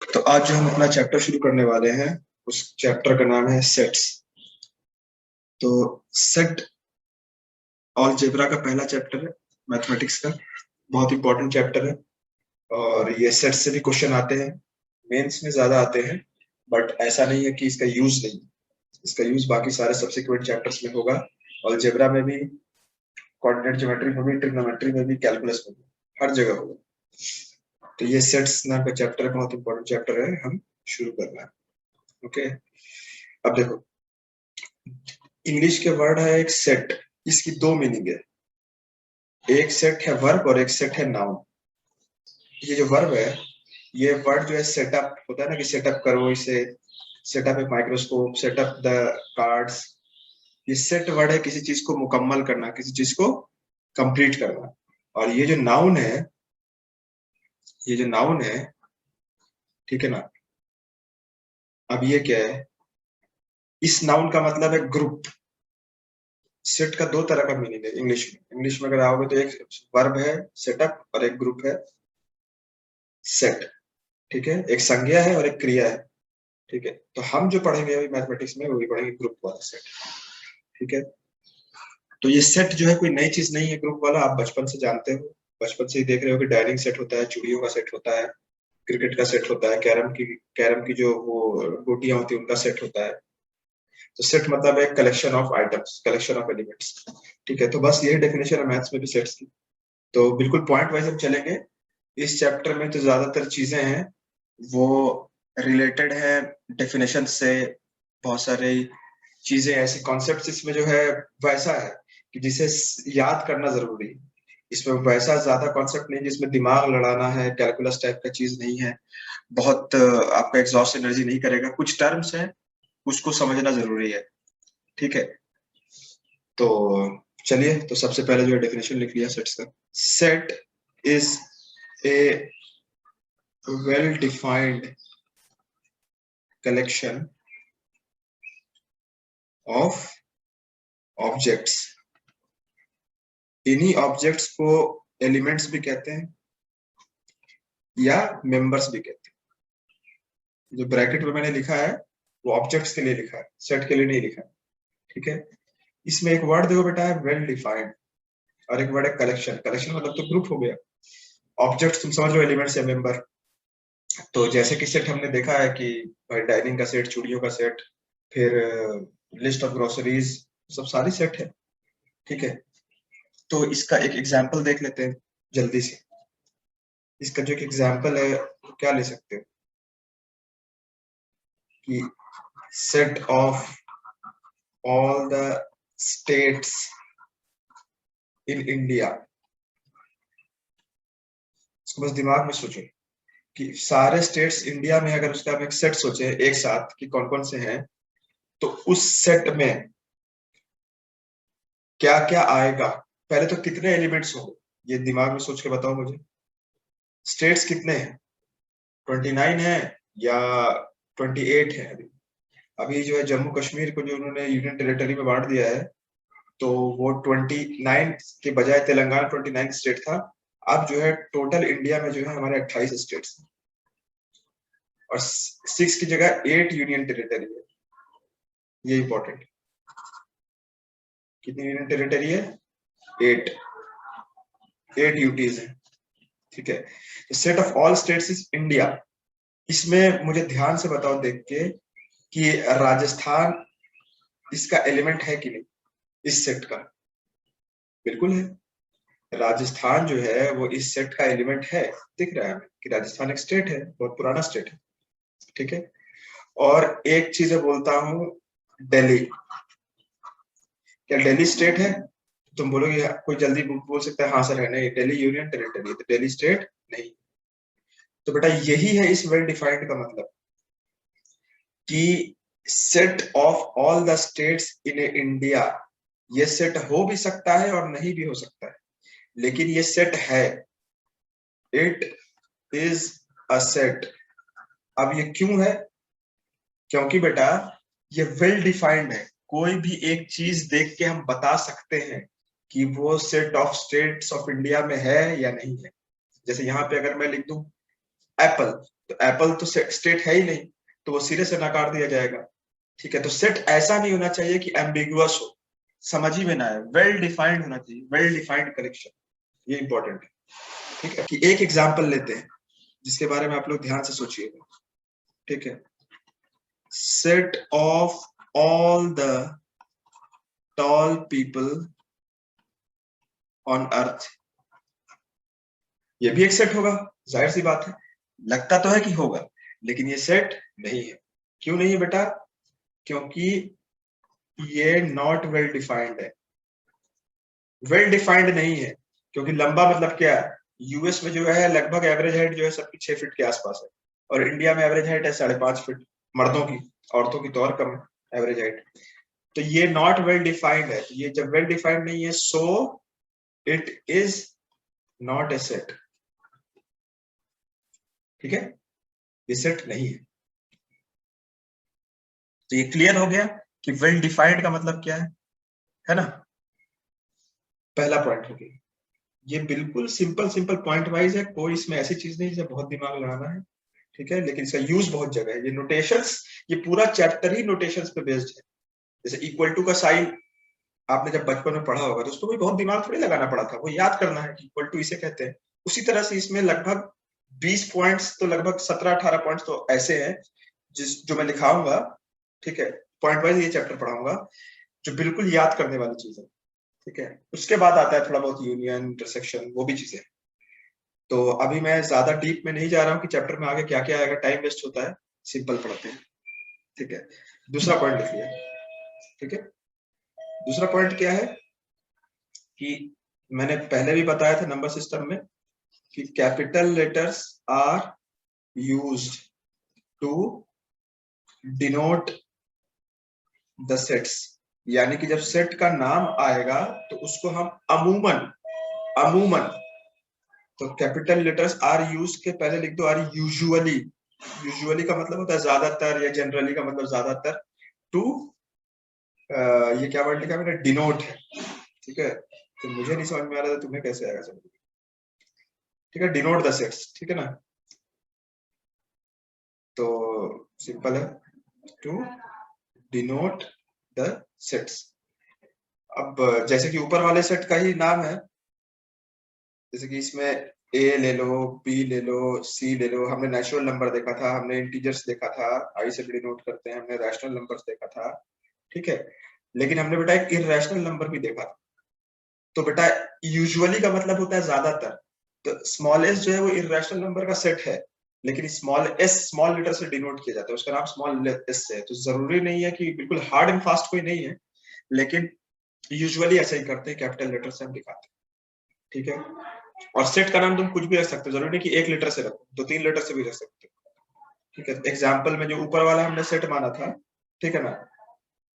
तो आज जो हम अपना चैप्टर शुरू करने वाले हैं उस चैप्टर का नाम है सेट्स। तो सेट अलजेब्रा का पहला चैप्टर है, मैथमेटिक्स का बहुत इंपॉर्टेंट चैप्टर है। और ये सेट से भी क्वेश्चन आते हैं, मेंस में ज्यादा आते हैं, बट ऐसा नहीं है कि इसका यूज नहीं। इसका यूज बाकी सारे सब्सिक्वेंट चैप्टर्स में होगा, अलजेब्रा में भी, कोऑर्डिनेट ज्योमेट्री में भी, ट्रिग्नोमेट्री में भी, कैलकुलस में भी, हर जगह होगा। तो ये सेट्स नाम का चैप्टर बहुत इंपॉर्टेंट चैप्टर है, हम शुरू कर रहे हैं। ओके, अब देखो, इंग्लिश के वर्ड है एक सेट, इसकी दो मीनिंग है। एक सेट है वर्ब और एक सेट है नाउन। ये जो वर्ब है, ये वर्ड जो है सेटअप होता है ना, कि सेटअप करो इसे, setup a microscope, setup the cards. ये सेट वर्ड है किसी चीज को मुकम्मल करना, किसी चीज को कंप्लीट करना। और ये जो नाउन है, ये जो नाउन है, ठीक है ना, अब ये क्या है, इस नाउन का मतलब है ग्रुप। सेट का दो तरह का मीनिंग है इंग्लिश में अगर आओगे तो एक वर्ब है सेटअप और एक ग्रुप है सेट। ठीक है, एक संज्ञा है और एक क्रिया है। ठीक है, तो हम जो पढ़ेंगे अभी मैथमेटिक्स में वही पढ़ेंगे ग्रुप वाला सेट। ठीक है, तो ये सेट जो है कोई नई चीज नहीं है, ग्रुप वाला आप बचपन से जानते हो, बचपन से ही देख रहे हो कि डाइनिंग सेट होता है, चूड़ियों का सेट होता है, क्रिकेट का सेट होता है, कैरम की जो वो गोटियां होती है उनका सेट होता है। तो सेट मतलब है collection of items, collection of elements. ठीक है, तो बस यही डेफिनेशन है मैथ्स में भी सेट्स की। तो बिल्कुल पॉइंट वाइज हम चलेंगे। इस चैप्टर में जो ज्यादातर चीजें हैं वो रिलेटेड है डेफिनेशन से। बहुत सारी चीजें ऐसी कॉन्सेप्ट इसमें जो है वैसा है कि जिसे याद करना जरूरी है। इसमें वैसा ज्यादा कॉन्सेप्ट नहीं जिसमें दिमाग लड़ाना है, कैलकुलस टाइप का चीज नहीं है। बहुत आपका एग्जॉस्ट एनर्जी नहीं करेगा। कुछ टर्म्स है उसको समझना जरूरी है। ठीक है, तो चलिए, तो सबसे पहले जो है डेफिनेशन लिख लिया सेट्स का। Set is a well defined collection of objects। इन्हीं ऑब्जेक्ट्स को एलिमेंट्स भी कहते हैं या मेंबर्स भी कहते हैं। जो ब्रैकेट में मैंने लिखा है वो ऑब्जेक्ट्स के लिए लिखा है, सेट के लिए नहीं लिखा है। ठीक है, इसमें एक वर्ड देखो बेटा है वेल डिफाइंड, और एक वर्ड है कलेक्शन। कलेक्शन मतलब तो ग्रुप हो गया, ऑब्जेक्ट्स तुम समझ लो एलिमेंट्स या मेंबर। तो जैसे कि सेट हमने देखा है कि भाई डाइनिंग का सेट, चूड़ियों का सेट, फिर लिस्ट ऑफ ग्रोसरीज, सब सारी सेट है। ठीक है, तो इसका एक एग्जाम्पल देख लेते हैं जल्दी से। इसका जो एक एग्जाम्पल है वो क्या ले सकते हो कि set of all the states in India. इसको बस दिमाग में सोचो कि सारे स्टेट्स इंडिया में अगर उसका हम एक सेट सोचे एक साथ कि कौन कौन से हैं, तो उस सेट में क्या क्या आएगा। पहले तो कितने एलिमेंट्स होंगे ये दिमाग में सोच के बताओ मुझे। स्टेट्स कितने हैं, 29 है या 28 है? अभी अभी जो है जम्मू कश्मीर को जो उन्होंने यूनियन टेरिटरी में बांट दिया है, तो वो 29 के बजाय तेलंगाना 29 स्टेट था। अब जो है टोटल इंडिया में जो है हमारे 28 स्टेट्स हैं, और 6 की जगह 8 यूनियन टेरिटरी है। ये इंपॉर्टेंट, कितनी यूनियन टेरिटरी है? 8, 8 यूटीज है। ठीक है, तो set of all states is India. इसमें मुझे ध्यान से बताओ देख के कि राजस्थान इसका एलिमेंट है कि नहीं इस सेट का? बिल्कुल है, राजस्थान जो है वो इस सेट का एलिमेंट है। दिख रहा है हमें कि राजस्थान एक स्टेट है, बहुत पुराना स्टेट है। ठीक है, और एक चीज बोलता हूँ, दिल्ली। क्या दिल्ली स्टेट है? तुम बोलोगे कोई जल्दी बोल सकता है हाँ सर है। नहीं, दिल्ली यूनियन टेरिटरी है, तो दिल्ली स्टेट नहीं। तो बेटा यही है इस वेल डिफाइंड का मतलब, कि set of all the states in India. ये सेट हो भी सकता है और नहीं भी हो सकता है, लेकिन ये सेट है। It is a set. अब ये क्यों है? क्योंकि बेटा ये वेल डिफाइंड है। कोई भी एक चीज देख के हम बता सकते हैं कि वो set of states of India में है या नहीं है। जैसे यहाँ पे अगर मैं लिख दूं एप्पल, तो एप्पल तो स्टेट है ही नहीं, तो वो सिरे से नकार दिया जाएगा। ठीक है, तो सेट ऐसा नहीं होना चाहिए कि एम्बिगुअस हो, समझ ही में ना आए, वेल डिफाइंड होना चाहिए, वेल डिफाइंड कलेक्शन, ये इंपॉर्टेंट है। ठीक है, कि एक एग्जांपल लेते हैं जिसके बारे में आप लोग ध्यान से सोचिएगा। ठीक है, set of all the tall people on earth, ये भी एक सेट होगा, जाहिर सी बात है, लगता तो है कि होगा, लेकिन ये सेट नहीं है। क्यों नहीं है बेटा? क्योंकि ये नॉट वेल डिफाइंड है, वेल डिफाइंड नहीं है। क्योंकि लंबा मतलब क्या है, यूएस में जो है लगभग एवरेज हाइट जो है सबकी 6 फीट के आसपास है, और इंडिया में एवरेज हाइट है 5.5 फीट मर्दों की, औरतों की तो और कम है एवरेज हाइट। तो ये नॉट वेल डिफाइंड है, तो ये जब वेल डिफाइंड नहीं है, so it is not a set. ठीक है, ये सेट नहीं है। तो ये क्लियर हो गया कि वेल डिफाइंड का मतलब क्या है ना? पहला पॉइंट हो गया। ये बिल्कुल सिंपल सिंपल पॉइंट वाइज है, कोई इसमें ऐसी चीज नहीं जिसे बहुत दिमाग लगाना है। ठीक है, लेकिन इसका यूज बहुत जगह है। ये नोटेशंस, ये पूरा चैप्टर ही नोटेशंस पे बेस्ड है। जैसे इक्वल टू का साइन आपने जब बचपन में पढ़ा होगा तो उसको कोई बहुत दिमाग थोड़ी लगाना पड़ा था, वो याद करना है कि इक्वल टू इसे कहते हैं। उसी तरह से इसमें लगभग 20 पॉइंट्स, तो लगभग 17-18 पॉइंट्स तो ऐसे हैं जो मैं लिखाऊंगा। ठीक है, पॉइंट वाइज ये चैप्टर पढ़ाऊंगा, जो बिल्कुल याद करने वाली चीज है। ठीक है, उसके बाद आता है थोड़ा बहुत यूनियन, इंटरसेक्शन, वो भी चीजें। तो अभी मैं ज्यादा डीप में नहीं जा रहा हूँ कि चैप्टर में आगे क्या क्या आएगा, टाइम वेस्ट होता है, सिंपल पढ़ते हैं। ठीक है, दूसरा पॉइंट लिख लिया। ठीक है, दूसरा पॉइंट क्या है कि मैंने पहले भी बताया था नंबर सिस्टम में कि capital letters are used to denote the sets, यानी कि जब सेट का नाम आएगा तो उसको हम अमूमन अमूमन, तो कैपिटल लेटर्स आर यूज के पहले लिख दो आर यूजुअली, यूजुअली का मतलब होता है ज्यादातर, या जनरली का मतलब ज्यादातर, टू ये क्या वर्ड लिखा मैंने, डिनोट है। ठीक है, तो मुझे नहीं समझ में आ रहा था, तुम्हें कैसे आएगा समझ? ठीक है, डिनोट द सेट्स, ठीक है ना? तो सिंपल है, टू डिनोट द सेट्स। अब जैसे कि ऊपर वाले सेट का ही नाम है, जैसे कि इसमें ए ले लो, बी ले लो, सी ले लो, हमने नेचुरल नंबर देखा था, हमने इंटीजर्स देखा था, आई से डिनोट करते हैं, हमने रैशनल नंबर्स देखा था। ठीक है, लेकिन हमने बेटा एक इरेशनल नंबर भी देखा था। तो बेटा यूजुअली का मतलब होता है ज्यादातर, तो स्मॉल एस जो है वो इरेशनल नंबर का सेट है, लेकिन स्मॉल एस स्मॉल लेटर से डिनोट किया जाता है, उसका नाम स्मॉल एस है। तो जरूरी नहीं है कि बिल्कुल हार्ड एंड फास्ट कोई नहीं है, लेकिन यूजुअली ऐसा ही करते हैं, कैपिटल लेटर से हम दिखाते हैं। ठीक है, और सेट का नाम तुम कुछ भी रख सकते हो, जरूरी नहीं कि 1 लेटर से रखो, तो 3 लेटर से भी रख सकते हो। ठीक है, एग्जाम्पल में जो ऊपर वाला हमने सेट माना था, ठीक है ना,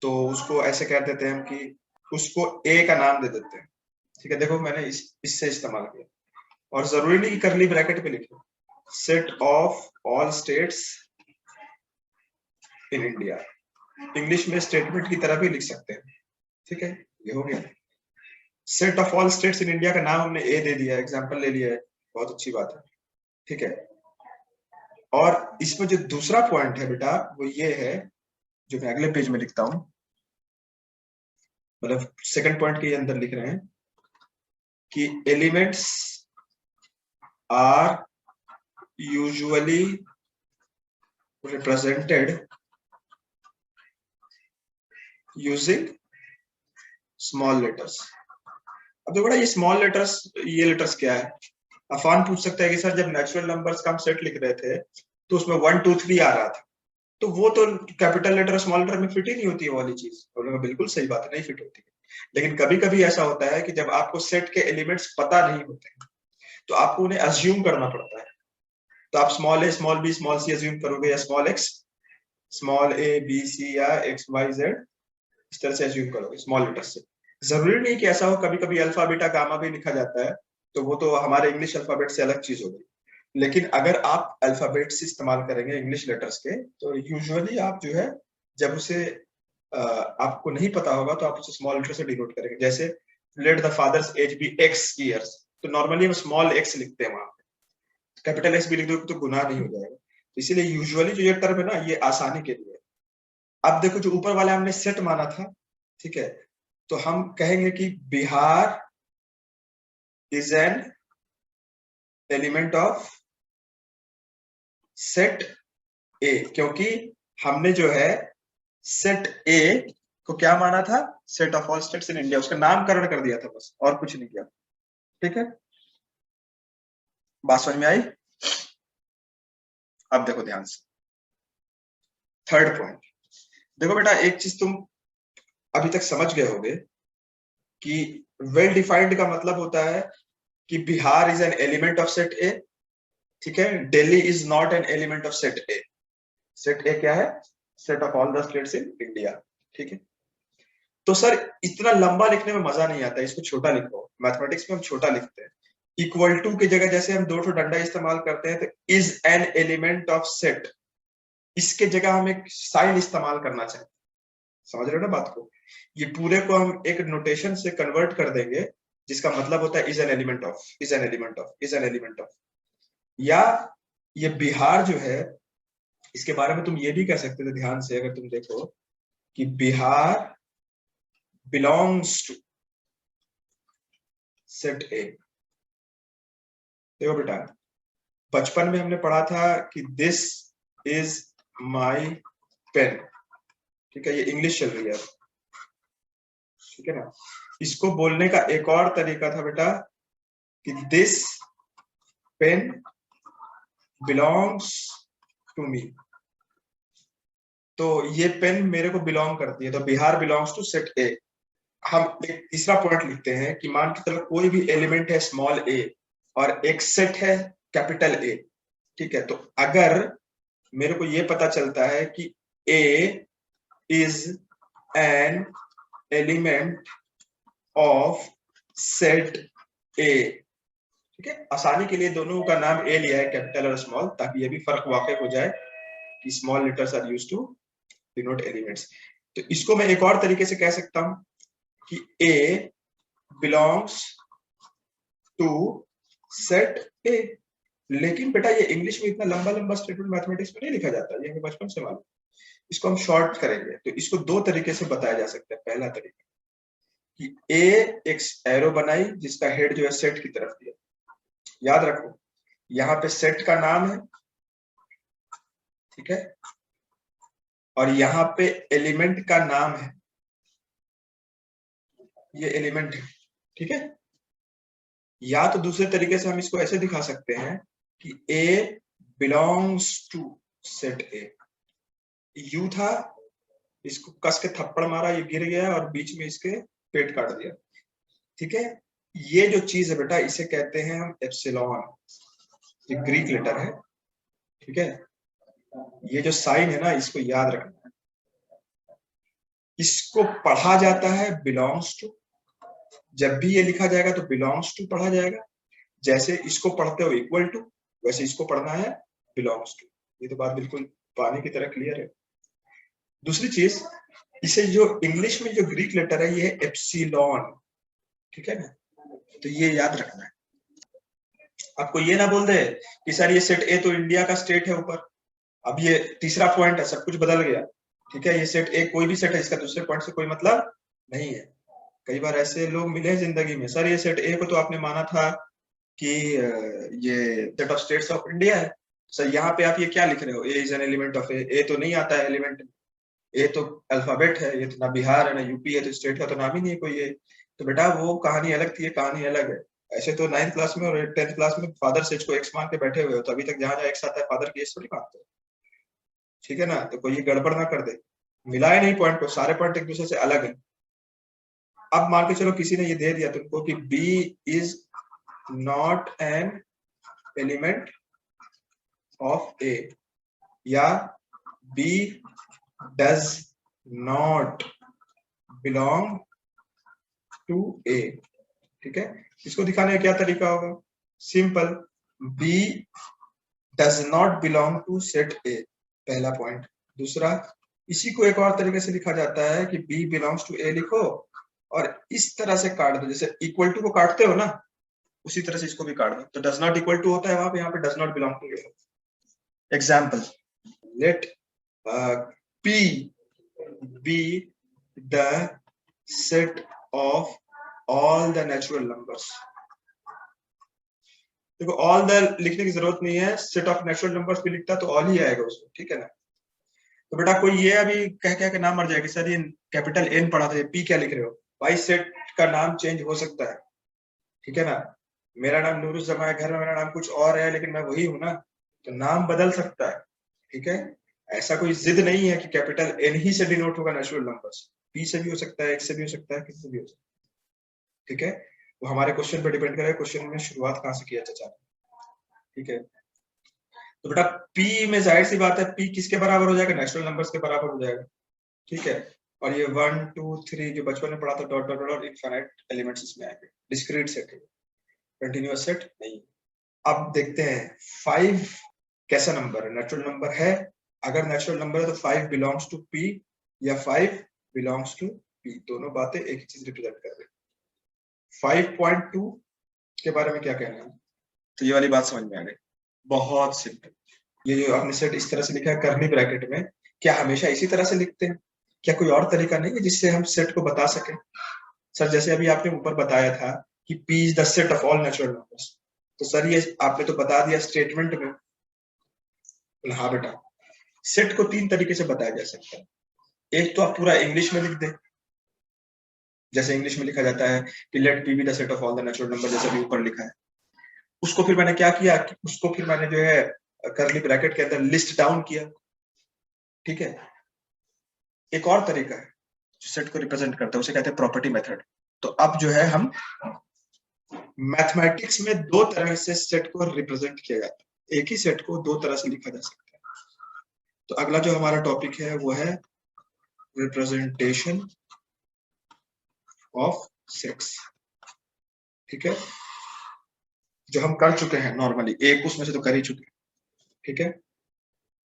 तो उसको ऐसे कह देते हैं हम कि उसको ए का नाम दे देते हैं। ठीक है, देखो मैंने इससे इस्तेमाल किया, और जरूरी नहीं कि करली ब्रैकेट पे लिखो, set of all states in India, English में स्टेटमेंट की तरह भी लिख सकते हैं। ठीक है, ये हो गया। Set of all states in India का नाम हमने ए दे दिया, एग्जाम्पल ले लिया है, बहुत अच्छी बात है। ठीक है, और इसमें जो दूसरा पॉइंट है बेटा वो ये है, जो मैं अगले पेज में लिखता हूं, मतलब सेकंड पॉइंट के अंदर लिख रहे हैं कि elements are usually represented using small letters. अब देखो बड़ा, ये स्मॉल लेटर्स, ये लेटर्स क्या है? अफान पूछ सकता है कि सर जब नेचुरल नंबर्स का हम सेट लिख रहे थे तो उसमें 1 2 3 आ रहा था, तो वो तो कैपिटल लेटर स्मॉल लेटर में फिट ही नहीं होती है वाली चीज। बोलेगा बिल्कुल सही बात है, नहीं फिट होती है, लेकिन कभी कभी ऐसा होता है कि जब आपको सेट के एलिमेंट्स पता नहीं होते हैं तो आपको उन्हें अज्यूम करना पड़ता है। तो आप small a small b small c assume करोगे, या small x small a b c या एक्स वाई जेड, इस तरह से अज्यूम करोगे स्मॉल लेटर से। जरूरी नहीं कि ऐसा हो, कभी कभी अल्फा बीटा गामा भी लिखा जाता है, तो वो तो हमारे इंग्लिश अल्फाबेट से अलग चीज होगी। लेकिन अगर आप अल्फाबेट्स इस्तेमाल करेंगे इंग्लिश लेटर्स के, तो यूजुअली आप जो है जब उसे आपको नहीं पता होगा तो आप उसे स्मॉल लेटर से डिनोट करेंगे। जैसे let the father's age be x years, तो नॉर्मली हम स्मॉल एक्स लिखते हैं वहां पे, कैपिटल एस भी लिख दो तो गुनाह नहीं हो जाएगा। तो इसीलिए यूजुअली जो ये टर्म है ना, ये आसानी के लिए। अब देखो जो ऊपर वाला हमने सेट माना था, ठीक है, तो हम कहेंगे कि Bihar is an element of set ए, क्योंकि हमने जो है सेट ए को क्या माना था, set of all states in India, उसका नामकरण कर दिया था बस, और कुछ नहीं किया। ठीक है, बात समझ में आई? अब देखो ध्यान से थर्ड पॉइंट। देखो बेटा, एक चीज तुम अभी तक समझ गए होगे कि वेल डिफाइंड का मतलब होता है कि Bihar is an element of set A, ठीक है, Delhi is not an element of set A. Set ए क्या है? Set of all the states in India. ठीक है, तो सर इतना लंबा लिखने में मजा नहीं आता, इसको छोटा लिखो। मैथमेटिक्स में हम छोटा लिखते हैं। इक्वल टू की जगह जैसे हम दो ठो डंडा इस्तेमाल करते हैं, तो is an element of set, इसके जगह हम एक साइन इस्तेमाल करना चाहते हैं। समझ रहे हो ना बात को? ये पूरे को हम एक नोटेशन से कन्वर्ट कर देंगे, जिसका मतलब होता है is an element of, is an element of, is an element of. या ये बिहार जो है, इसके बारे में तुम ये भी कह सकते थे, ध्यान से अगर तुम देखो, कि Bihar belongs to set A. देखो बेटा, बचपन में हमने पढ़ा था कि दिस इज माई पेन, ठीक है, ये इंग्लिश चल रही है, ठीक है ना। इसको बोलने का एक और तरीका था बेटा कि this pen belongs to me, तो ये पेन मेरे को बिलोंग करती है, तो Bihar belongs to set A. हम एक तीसरा पॉइंट लिखते हैं कि मान के चलो कोई भी एलिमेंट है स्मॉल ए और एक सेट है कैपिटल ए, ठीक है, तो अगर मेरे को ये पता चलता है कि A is an element of set A, ठीक है, आसानी के लिए दोनों का नाम ए लिया है, कैपिटल और स्मॉल, ताकि ये भी फर्क वाकई हो जाए कि small letters are used to denote elements. तो इसको मैं एक और तरीके से कह सकता हूं कि ए बिलोंग्स टू सेट ए। लेकिन बेटा ये इंग्लिश में इतना लंबा लंबा स्टेटमेंट मैथमेटिक्स में नहीं लिखा जाता, ये हमें बचपन से मालूम। इसको हम शॉर्ट करेंगे, तो इसको दो तरीके से बताया जा सकता है। पहला तरीका कि ए एक एरो बनाई जिसका हेड जो है सेट की तरफ दिया, याद रखो यहाँ पे सेट का नाम है, ठीक है, और यहाँ पे एलिमेंट का नाम है, ये एलिमेंट है, ठीक है। या तो दूसरे तरीके से हम इसको ऐसे दिखा सकते हैं कि A belongs to set A. यू था, इसको कस के थप्पड़ मारा, ये गिर गया और बीच में इसके पेट काट दिया, ठीक है। ये जो चीज है बेटा, इसे कहते हैं हम एप्सिलॉन, ये ग्रीक लेटर है, ठीक है। ये जो साइन है ना, इसको याद रखना है। इसको पढ़ा जाता है बिलोंग्स टू, जब भी ये लिखा जाएगा तो बिलोंग्स टू पढ़ा जाएगा। जैसे इसको पढ़ते हो इक्वल टू, वैसे इसको पढ़ना है बिलोंग्स टू। ये तो बात बिल्कुल पानी की तरह क्लियर है। दूसरी चीज, इसे जो इंग्लिश में जो ग्रीक लेटर है, ये है एप्सिलॉन, ठीक है ना, तो ये याद रखना है। आपको ये ना बोल दे कि सर ये सेट ए तो इंडिया का स्टेट है ऊपर। अब ये तीसरा पॉइंट है, सब कुछ बदल गया, ठीक है। ये सेट ए कोई भी सेट है, इसका दूसरे पॉइंट से कोई मतलब नहीं है। कई बार ऐसे लोग मिले जिंदगी में, सर ये सेट ए को तो आपने माना था कि ये set of states of India है, सर यहाँ पे आप ये क्या लिख रहे हो, ए इज एन एलिमेंट ऑफ ए। ए तो नहीं आता है एलिमेंट, ए तो अल्फाबेट है, ये तो ना बिहार है ना यूपी है, तो स्टेट का तो नाम ही नहीं है कोई ये। तो बेटा वो कहानी अलग थी, ये कहानी अलग है। ऐसे तो 9th क्लास में और 10th क्लास में फादर से को एक्स मान के बैठे हुए हो, तो अभी तक जहां जहां एक्स आता है फादर की एस थोड़ी मानते हो, ठीक है ना। तो कोई गड़बड़ ना कर दे, मिलाए नहीं पॉइंट को, सारे पॉइंट एक दूसरे से अलग है। अब मान के चलो किसी ने ये दे दिया तुमको कि B is not an element of A, या B does not belong to A, ठीक है। इसको दिखाने का क्या तरीका होगा? Simple, B does not belong to set A, पहला पॉइंट। दूसरा, इसी को एक और तरीके से लिखा जाता है कि बी बिलोंग्स टू ए लिखो और इस तरह से काट दो, जैसे इक्वल टू को काटते हो ना, उसी तरह से इसको भी काट दो, तो डज नॉट इक्वल टू होता है वहां पे, यहाँ पे does not belong to. Example, let P be the set of all the natural numbers। देखो ऑल द लिखने की जरूरत नहीं है, सेट ऑफ नेचुरल नंबर्स भी लिखता तो ऑल ही आएगा उसमें, ठीक है ना। तो बेटा कोई ये अभी कह के नाम मर जाएगा सर ये कैपिटल एन पढ़ा था, पी क्या लिख रहे हो भाई, सेट का नाम चेंज हो सकता है, ठीक है ना। मेरा नाम नूरुज़्ज़मा है, घर में मेरा नाम कुछ और है, लेकिन मैं वही हूं ना, तो नाम बदल सकता है, ठीक है। ऐसा कोई जिद नहीं है कि कैपिटल एन ही से डिनोट होगा नेचुरल नंबर्स, पी से भी हो सकता है, एक्स से भी हो सकता है, किसी से भी हो सकता है, ठीक है। वो हमारे क्वेश्चन पर डिपेंड करेगा, क्वेश्चन में शुरुआत कहाँ से किया चाचा, ठीक है। तो बेटा P में जाहिर सी बात है P किसके बराबर हो जाएगा, नेचुरल नंबर्स के बराबर हो जाएगा, ठीक है। और ये 1 2 3 जो बचपन में पढ़ा था, dot dot dot infinite elements इसमें आएंगे, डिस्क्रीट सेट है, कंटीन्यूअस सेट नहीं। अब देखते हैं 5 कैसा नंबर है, नेचुरल नंबर है। अगर नेचुरल नंबर है तो 5 बिलोंग्स टू P या 5 बिलोंग्स टू P, दोनों बातें एक ही चीज रिप्रेजेंट कर रही है। 5.2 के बारे में क्या कहना है, तो ये वाली बात समझ में आ गई, बहुत सिंपल। ये जो आपने सेट इस तरह से लिखा है कर्ली ब्रैकेट में, क्या हमेशा इसी तरह से लिखते हैं, क्या कोई और तरीका नहीं है जिससे हम सेट को बता सके। सर जैसे अभी आपने ऊपर बताया था कि P is the set of all natural numbers, तो सर ये आपने तो बता दिया स्टेटमेंट में। हाँ बेटा, सेट को 3 तरीके से बताया जा सकता है। एक तो आप पूरा इंग्लिश में लिख दे, जैसे इंग्लिश में लिखा जाता है कि let P be the set of all the natural number, जैसे अभी ऊपर लिखा है। उसको फिर मैंने क्या किया, उसको फिर मैंने जो है कर्ली ब्रैकेट के अंदर लिस्ट डाउन किया, ठीक है। एक और तरीका है जो सेट को रिप्रेजेंट करता है, उसे कहते हैं प्रॉपर्टी मेथड। तो अब जो है हम मैथमेटिक्स में 2 तरह से सेट को रिप्रेजेंट किया जाता है, एक ही सेट को 2 तरह से लिखा जा सकता है। तो अगला जो हमारा टॉपिक है वो है रिप्रेजेंटेशन ऑफ सेट्स, ठीक है, जो हम कर चुके हैं नॉर्मली, एक उसमें से तो कर ही चुके हैं, ठीक है।